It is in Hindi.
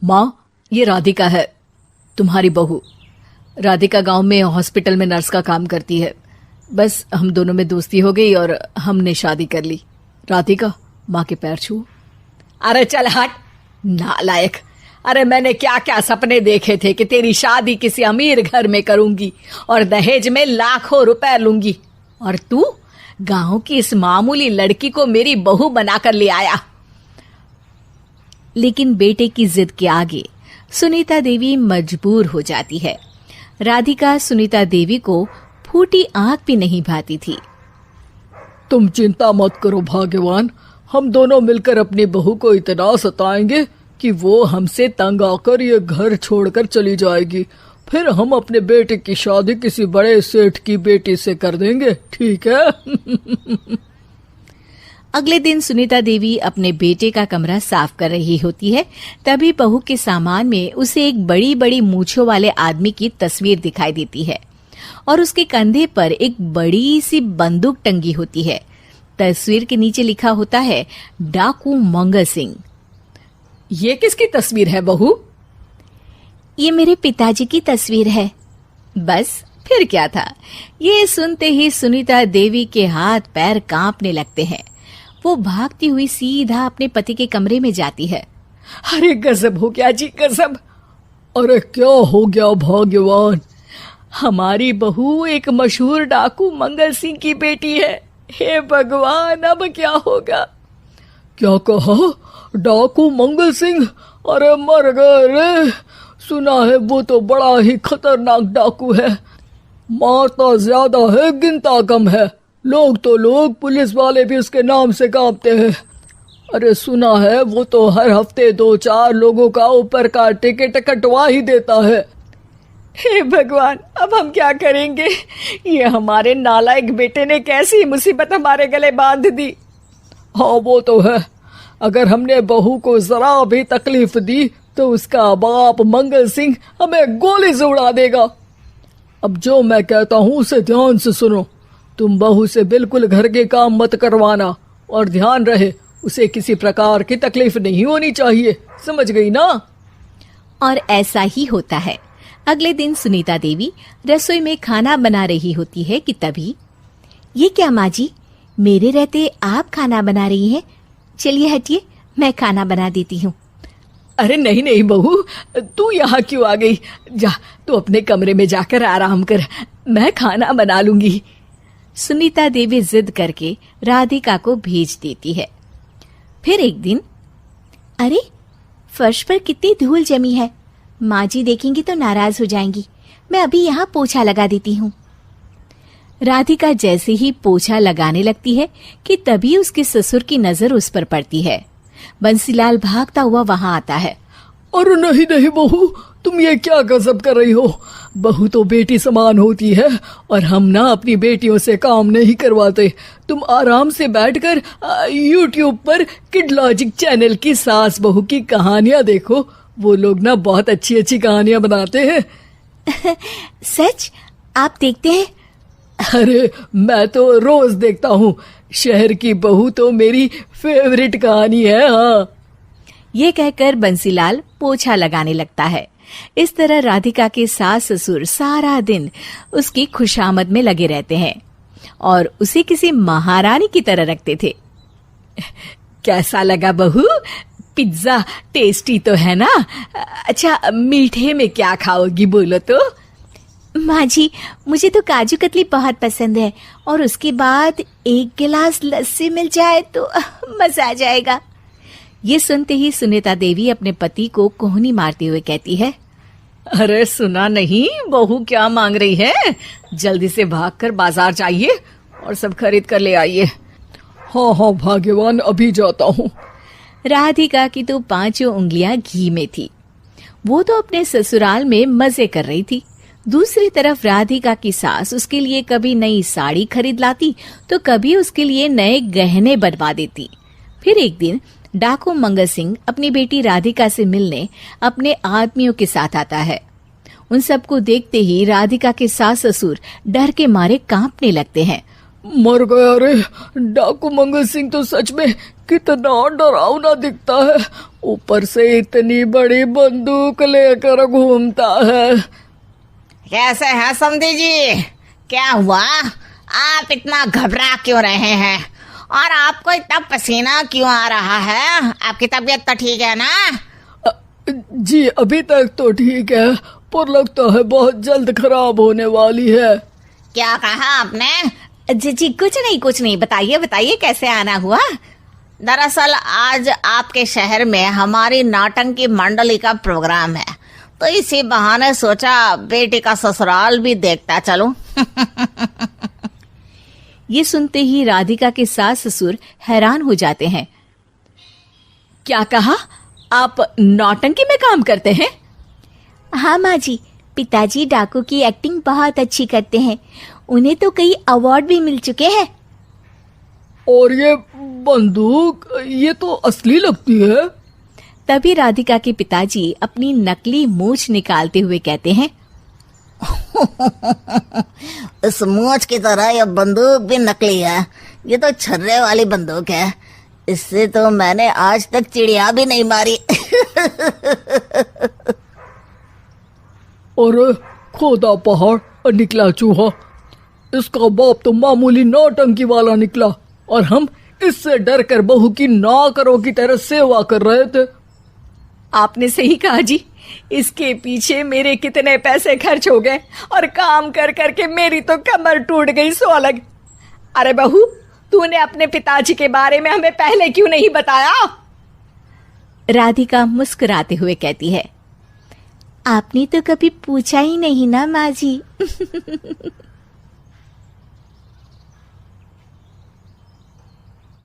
माँ, ये राधिका है, तुम्हारी बहू। राधिका गांव में हॉस्पिटल में नर्स का काम करती है। बस हम दोनों में दोस्ती हो गई और हमने शादी कर ली। राधिका, माँ के पैर छू। अरे चल हट नालायक। अरे मैंने क्या क्या सपने देखे थे कि तेरी शादी किसी अमीर घर में करूंगी और दहेज में लाखों रुपए लूंगी, और तू गांव की इस मामूली लड़की को मेरी बहू बनाकर ले आया। लेकिन बेटे की जिद के आगे सुनीता देवी मजबूर हो जाती है। राधिका सुनीता देवी को फूटी आंख भी नहीं भाती थी। तुम चिंता मत करो भाग्यवान, हम दोनों मिलकर अपनी बहू को इतना सताएंगे कि वो हमसे तंग आकर ये घर छोड़कर चली जाएगी। फिर हम अपने बेटे की शादी किसी बड़े सेठ की बेटी से कर देंगे, ठीक है? अगले दिन सुनीता देवी अपने बेटे का कमरा साफ कर रही होती है। तभी बहू के सामान में उसे एक बड़ी बड़ी मूंछों वाले आदमी की तस्वीर दिखाई देती है और उसके कंधे पर एक बड़ी सी बंदूक टंगी होती है। तस्वीर के नीचे लिखा होता है डाकू मंगल सिंह। ये किसकी तस्वीर है बहू? ये मेरे पिताजी की तस्वीर है। बस फिर क्या था। ये सुनते ही सुनीता देवी के हाथ पैर कांपने लगते हैं। वो भागती हुई सीधा अपने पति के कमरे में जाती है। अरे गजब हो गया जी, गजब। अरे क्या हो गया भाग्यवान? हमारी बहू एक मशहूर डाकू मंगल सिंह की बेटी है। हे भगवान, अब क्या होगा? क्या कहा? डाकू मंगल सिंह? अरे मर गए रे। सुना है वो तो बड़ा ही खतरनाक डाकू है, मारता ज्यादा है गिनता कम है। लोग पुलिस वाले भी उसके नाम से कांपते हैं। अरे सुना है वो तो हर हफ्ते 2-4 लोगों का ऊपर का टिकट कटवा ही देता है। हे भगवान, अब हम क्या करेंगे? ये हमारे नालायक बेटे ने कैसी मुसीबत हमारे गले बांध दी। हाँ वो तो है, अगर हमने बहू को जरा भी तकलीफ दी तो उसका बाप मंगल सिंह हमें गोली से उड़ा देगा। अब जो मैं कहता हूँ उसे ध्यान से सुनो। तुम बहू से बिल्कुल घर के काम मत करवाना, और ध्यान रहे उसे किसी प्रकार की तकलीफ नहीं होनी चाहिए, समझ गई ना? और ऐसा ही होता है। अगले दिन सुनीता देवी रसोई में खाना बना रही होती है कि तभी, ये क्या माँ जी, मेरे रहते आप खाना बना रही हैं? चलिए हटिए, मैं खाना बना देती हूँ। अरे नहीं नहीं बहू, तू यहाँ क्यों आ गई? जा, तू अपने कमरे में जाकर आराम कर, मैं खाना बना लूंगी। सुनीता देवी जिद करके राधिका को भेज देती है। फिर एक दिन, अरे फर्श पर कितनी धूल जमी है, माँ जी देखेंगी तो नाराज हो जाएंगी, मैं अभी यहाँ पोछा लगा देती हूँ। राधिका जैसे ही पोछा लगाने लगती है कि तभी उसके ससुर की नजर उस पर पड़ती है। बंसीलाल भागता हुआ वहां आता है। अरे नहीं नहीं बहू, तुम ये क्या गजब कर रही हो? बहू तो बेटी समान होती है और हम ना अपनी बेटियों से काम नहीं करवाते। तुम आराम से बैठकर YouTube पर किड लॉजिक चैनल की सास बहू की कहानियां देखो। वो लोग ना बहुत अच्छी अच्छी कहानियां बनाते हैं। सच? आप देखते हैं? अरे मैं तो रोज देखता हूँ। शहर की बहू तो मेरी फेवरेट कहानी है। हाँ, ये कहकर बंसीलाल पोछा लगाने लगता है। इस तरह राधिका के सास ससुर सारा दिन उसकी खुशामद में लगे रहते हैं और उसे किसी महारानी की तरह रखते थे। कैसा लगा बहू? पिज्जा टेस्टी तो है ना? अच्छा, मीठे में क्या खाओगी बोलो तो? माँ जी, मुझे तो काजू कतली बहुत पसंद है और उसके बाद 1 गिलास लस्सी मिल जाए तो मजा आ जाएगा। ये सुनते ही सुनीता देवी अपने पति को कोहनी मारते हुए कहती है, अरे सुना नहीं बहू क्या मांग रही है? जल्दी से भागकर बाजार जाइए और सब खरीद कर ले आइए। हाँ हाँ भाग्यवान, अभी जाता हूँ। राधिका की तो 5 उंगलियां घी में थी। वो तो अपने ससुराल में मजे कर रही थी। दूसरी तरफ राधिका की सास उसके लिए कभी नई साड़ी खरीद लाती तो कभी उसके लिए नए गहने बनवा देती। फिर एक दिन डाकू मंगल सिंह अपनी बेटी राधिका से मिलने अपने आदमियों के साथ आता है। उन सबको देखते ही राधिका के सास ससुर डर के मारे कांपने लगते हैं। मर गया रे। डाकू मंगल सिंह तो सच में कितना डरावना दिखता है, ऊपर से इतनी बड़ी बंदूक लेकर घूमता है। कैसे हैं समधी जी? क्या हुआ? आप इतना घबरा क्यों रहे हैं? और आपको इतना पसीना क्यों आ रहा है? आपकी तबीयत तो ठीक है ना? जी अभी तक तो ठीक है, पर लगता है बहुत जल्द खराब होने वाली है। क्या कहा आपने? जी कुछ नहीं, बताइए बताइए कैसे आना हुआ। दरअसल आज आपके शहर में हमारी नाटंकी मंडली का प्रोग्राम है, तो इसी बहाने सोचा बेटी का ससुराल भी देखता चलूं। ये सुनते ही राधिका के सास ससुर हैरान हो जाते हैं। क्या कहा? आप नौटंकी में काम करते हैं? हाँ माँ जी, पिताजी डाकू की एक्टिंग बहुत अच्छी करते हैं, उन्हें तो कई अवार्ड भी मिल चुके हैं। और ये बंदूक, ये तो असली लगती है। तभी राधिका के पिताजी अपनी नकली मूंछ निकालते हुए कहते हैं, इस मूंछ की तरह यह बंदूक भी नकली है। ये तो छर्रे वाली बंदूक है, इससे तो मैंने आज तक चिड़िया भी नहीं मारी। और खोदा पहाड़ निकला चूहा, इसका बाप तो मामूली नौटंकी वाला निकला, और हम इससे डर कर बहू की नौकरों की तरह सेवा कर रहे थे। आपने सही कहा जी, इसके पीछे मेरे कितने पैसे खर्च हो गए, और काम कर करके मेरी तो कमर टूट गई सो अलग। अरे बहू, तूने अपने पिताजी के बारे में हमें पहले क्यों नहीं बताया? राधिका मुस्कुराते हुए कहती है, आपने तो कभी पूछा ही नहीं ना माँ जी।